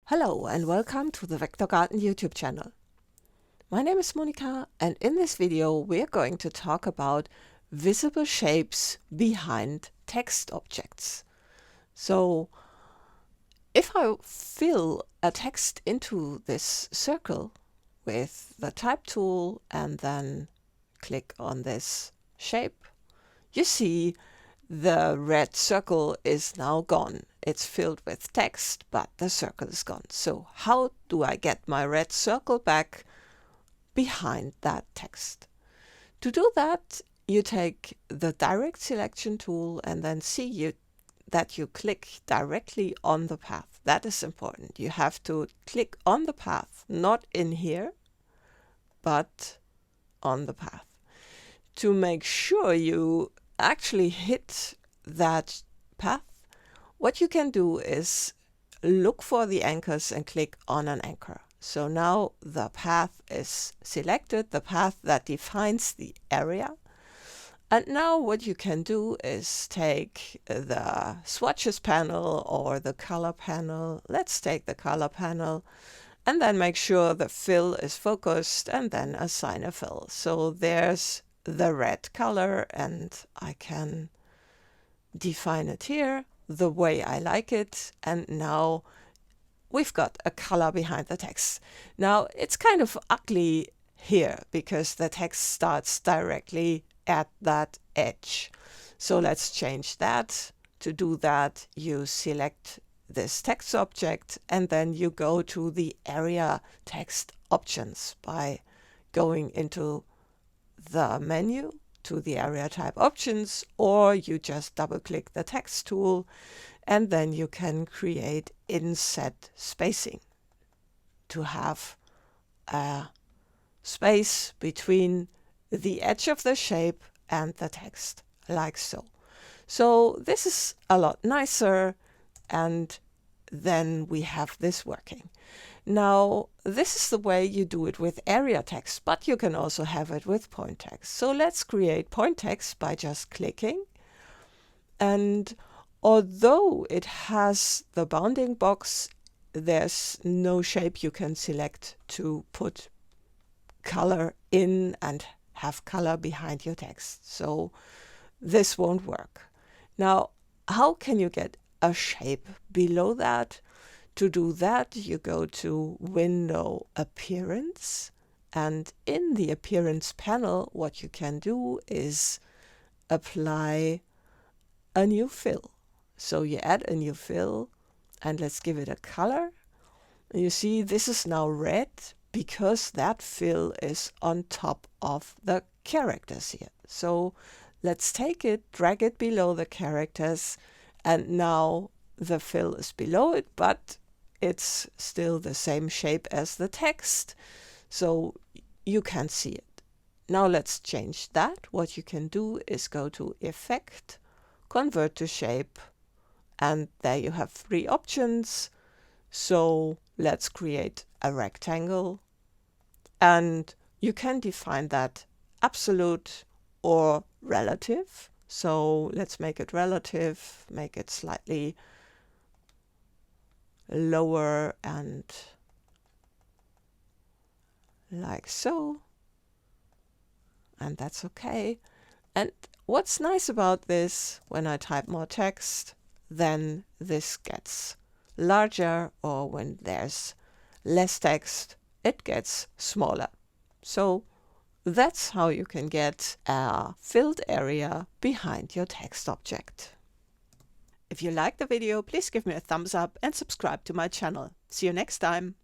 Hello and welcome to the Vector Garden YouTube channel. My name is Monika, and in this video we're going to talk about visible shapes behind text objects. So if I fill a text into this circle with the type tool and then click on this shape, you see the red circle is now gone. It's filled with text, but the circle is gone. So how do I get my red circle back behind that text? To do that, you take the direct selection tool and then see that you click directly on the path. That is important. You have to click on the path, not in here, but on the path. To make sure you actually hit that path, what you can do is look for the anchors and click on an anchor. So now the path is selected, the path that defines the area. And now what you can do is take the swatches panel or the color panel. Let's take the color panel and then make sure the fill is focused and then assign a fill. So there's the red color and I can define it here the way I like it, and now we've got a color behind the text. Now it's kind of ugly here because the text starts directly at that edge. So let's change that. To do that, you select this text object and then you go to the area text options by going into the menu to the area type options, or you just double click the text tool and then you can create inset spacing to have a space between the edge of the shape and the text, like so. So this is a lot nicer, and then we have this working. Now, this is the way you do it with area text, but you can also have it with point text. So let's create point text by just clicking. And although it has the bounding box, there's no shape you can select to put color in and have color behind your text. So this won't work. Now, how can you get a shape below that? To do that, you go to Window Appearance, and in the Appearance panel, what you can do is apply a new fill. So you add a new fill, and let's give it a color. You see, this is now red because that fill is on top of the characters here. So let's take it, drag it below the characters, and now the fill is below it, but it's still the same shape as the text, so you can see it. Now let's change that. What you can do is go to Effect, Convert to Shape, and there you have 3 options. So let's create a rectangle, and you can define that absolute or relative. So let's make it relative, make it slightly lower and like so, and that's okay. And what's nice about this, when I type more text, then this gets larger, or when there's less text, it gets smaller. So that's how you can get a filled area behind your text object. If you liked the video, please give me a thumbs up and subscribe to my channel. See you next time.